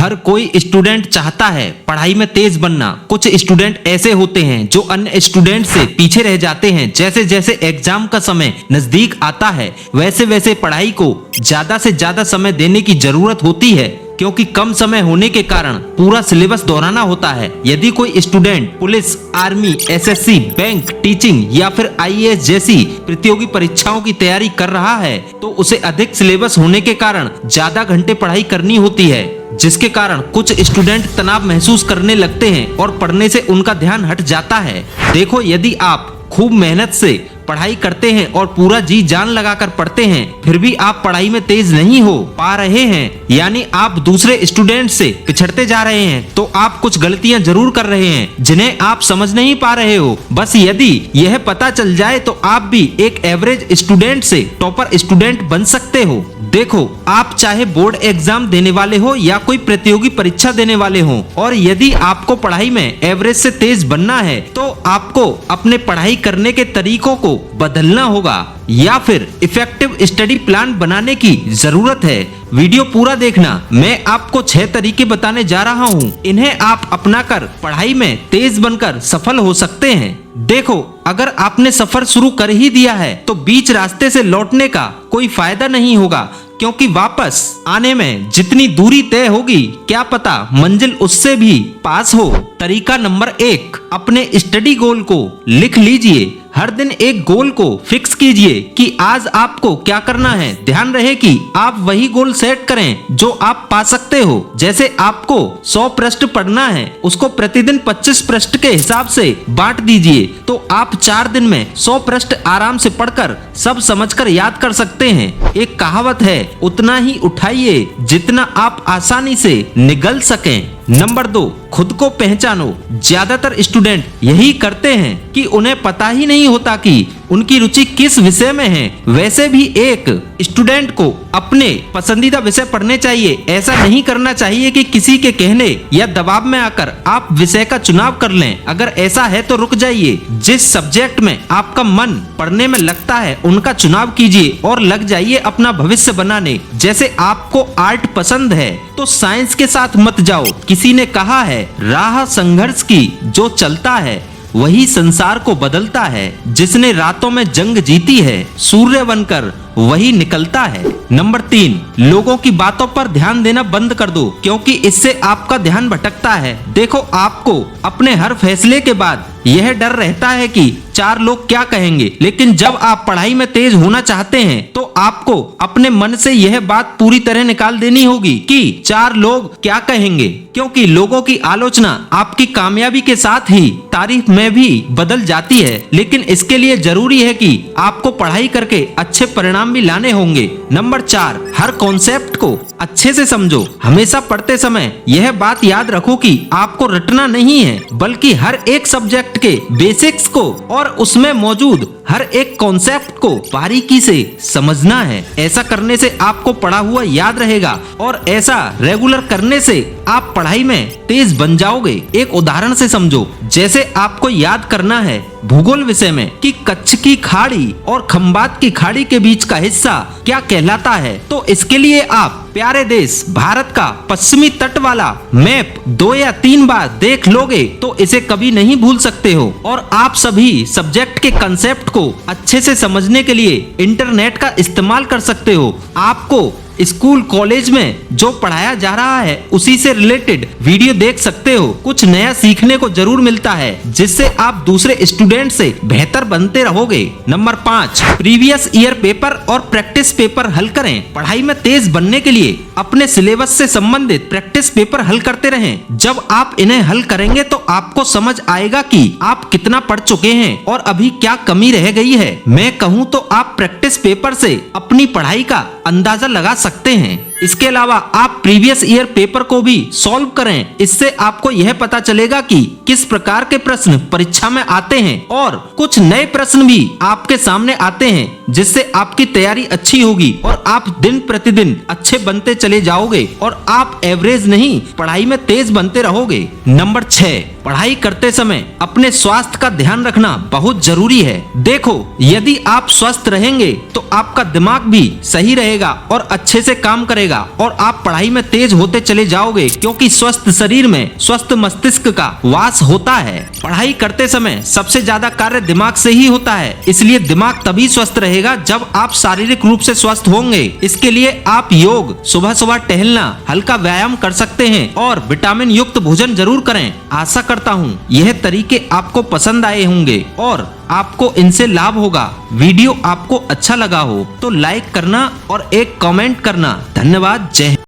हर कोई स्टूडेंट चाहता है पढ़ाई में तेज बनना। कुछ स्टूडेंट ऐसे होते हैं जो अन्य स्टूडेंट से पीछे रह जाते हैं। जैसे जैसे एग्जाम का समय नजदीक आता है वैसे वैसे पढ़ाई को ज्यादा से ज्यादा समय देने की जरूरत होती है, क्योंकि कम समय होने के कारण पूरा सिलेबस दोहराना होता है। यदि कोई student police, army, SSC, bank, teaching या फिर आईएएस जैसी प्रतियोगी परीक्षाओं की तैयारी कर रहा है तो उसे अधिक सिलेबस होने के कारण ज्यादा घंटे पढ़ाई करनी होती है, जिसके कारण कुछ स्टूडेंट तनाव महसूस करने लगते हैं और पढ़ने से उनका ध्यान हट जाता है। देखो, यदि आप खूब मेहनत से पढ़ाई करते हैं और पूरा जी जान लगाकर पढ़ते हैं, फिर भी आप पढ़ाई में तेज नहीं हो पा रहे हैं, यानी आप दूसरे स्टूडेंट से पिछड़ते जा रहे हैं, तो आप कुछ गलतियां जरूर कर रहे हैं जिन्हें आप समझ नहीं पा रहे हो। बस यदि यह पता चल जाए तो आप भी एक एवरेज स्टूडेंट से टॉपर स्टूडेंट बन सकते हो। देखो, आप चाहे बोर्ड एग्जाम देने वाले हो या कोई प्रतियोगी परीक्षा देने वाले हो, और यदि आपको पढ़ाई में एवरेज से तेज बनना है तो आपको अपने पढ़ाई करने के तरीकों को बदलना होगा या फिर इफेक्टिव स्टडी प्लान बनाने की जरूरत है। वीडियो पूरा देखना, मैं आपको 6 तरीके बताने जा रहा हूँ। इन्हें आप अपनाकर पढ़ाई में तेज बनकर सफल हो सकते हैं। देखो, अगर आपने सफर शुरू कर ही दिया है तो बीच रास्ते से लौटने का कोई फायदा नहीं होगा, क्योंकि वापस आने में जितनी दूरी तय होगी क्या पता मंजिल उससे भी पास हो। तरीका नंबर 1, अपने स्टडी गोल को लिख लीजिए। हर दिन एक गोल को फिक्स कीजिए कि आज आपको क्या करना है। ध्यान रहे कि आप वही गोल सेट करें जो आप पा सकते हो। जैसे आपको 100 पृष्ठ पढ़ना है, उसको प्रतिदिन 25 पृष्ठ के हिसाब से बांट दीजिए, तो आप 4 दिन में 100 पृष्ठ आराम से पढ़कर सब समझकर याद कर सकते हैं। एक कहावत है, उतना ही उठाइए जितना आप आसानी से निगल सकें। नंबर 2, खुद को पहचानो। ज्यादातर स्टूडेंट यही करते हैं कि उन्हें पता ही नहीं होता कि उनकी रुचि किस विषय में है। वैसे भी एक स्टूडेंट को अपने पसंदीदा विषय पढ़ने चाहिए। ऐसा नहीं करना चाहिए कि किसी के कहने या दबाव में आकर आप विषय का चुनाव कर लें। अगर ऐसा है तो रुक जाइए। जिस सब्जेक्ट में आपका मन पढ़ने में लगता है उनका चुनाव कीजिए और लग जाइए अपना भविष्य बनाने। जैसे आपको आर्ट पसंद है तो साइंस के साथ मत जाओ। किसी ने कहा है, राह संघर्ष की जो चलता है वही संसार को बदलता है। जिसने रातों में जंग जीती है सूर्य बनकर वही निकलता है। नंबर 3, लोगों की बातों पर ध्यान देना बंद कर दो, क्योंकि इससे आपका ध्यान भटकता है। देखो, आपको अपने हर फैसले के बाद यह डर रहता है कि 4 लोग क्या कहेंगे, लेकिन जब आप पढ़ाई में तेज होना चाहते हैं तो आपको अपने मन से यह बात पूरी तरह निकाल देनी होगी कि 4 लोग क्या कहेंगे, क्योंकि लोगों की आलोचना आपकी कामयाबी के साथ ही तारीफ में भी बदल जाती है। लेकिन इसके लिए जरूरी है कि आपको पढ़ाई करके अच्छे परिणाम भी लाने होंगे। नंबर 4, हर कॉन्सेप्ट को अच्छे से समझो। हमेशा पढ़ते समय यह बात याद रखो कि आपको रटना नहीं है, बल्कि हर एक सब्जेक्ट के बेसिक्स को और उसमें मौजूद हर एक कॉन्सेप्ट को बारीकी से समझना है। ऐसा करने से आपको पढ़ा हुआ याद रहेगा और ऐसा रेगुलर करने से आप पढ़ाई में तेज बन जाओगे। एक उदाहरण से समझो। जैसे आपको याद करना है भूगोल विषय में कि कच्छ की खाड़ी और खंबात की खाड़ी के बीच का हिस्सा क्या कहलाता है, तो इसके लिए आप प्यारे देश भारत का पश्चिमी तट वाला मैप 2 या 3 बार देख लोगे तो इसे कभी नहीं भूल सकते हो। और आप सभी सब्जेक्ट के कंसेप्ट को अच्छे से समझने के लिए इंटरनेट का इस्तेमाल कर सकते हो। आपको स्कूल कॉलेज में जो पढ़ाया जा रहा है उसी से रिलेटेड वीडियो देख सकते हो। कुछ नया सीखने को जरूर मिलता है, जिससे आप दूसरे स्टूडेंट से बेहतर बनते रहोगे। नंबर 5, प्रीवियस ईयर पेपर और प्रैक्टिस पेपर हल करें। पढ़ाई में तेज बनने के लिए अपने सिलेबस से संबंधित प्रैक्टिस पेपर हल करते रहें। जब आप इन्हें हल करेंगे तो आपको समझ आएगा कि आप कितना पढ़ चुके हैं और अभी क्या कमी रह गई है। मैं कहूँ तो आप प्रैक्टिस पेपर से अपनी पढ़ाई का अंदाजा लगा सकते हैं। इसके अलावा आप प्रीवियस ईयर पेपर को भी सॉल्व करें। इससे आपको यह पता चलेगा कि किस प्रकार के प्रश्न परीक्षा में आते हैं और कुछ नए प्रश्न भी आपके सामने आते हैं, जिससे आपकी तैयारी अच्छी होगी और आप दिन प्रतिदिन अच्छे बनते चले जाओगे और आप एवरेज नहीं पढ़ाई में तेज बनते रहोगे। नंबर 6, पढ़ाई करते समय अपने स्वास्थ्य का ध्यान रखना बहुत जरूरी है। देखो, यदि आप स्वस्थ रहेंगे तो आपका दिमाग भी सही रहेगा और अच्छे से काम करेगा। बढ़ेगा और आप पढ़ाई में तेज होते चले जाओगे, क्योंकि स्वस्थ शरीर में स्वस्थ मस्तिष्क का वास होता है। पढ़ाई करते समय सबसे ज्यादा कार्य दिमाग से ही होता है, इसलिए दिमाग तभी स्वस्थ रहेगा जब आप शारीरिक रूप से स्वस्थ होंगे। इसके लिए आप योग, सुबह सुबह टहलना, हल्का व्यायाम कर सकते हैं और विटामिन युक्त भोजन जरूर करें। आशा करता हूँ यह तरीके आपको पसंद आए होंगे और आपको इनसे लाभ होगा। वीडियो आपको अच्छा लगा हो तो लाइक करना और एक कमेंट करना। धन्यवाद। जय हिंद।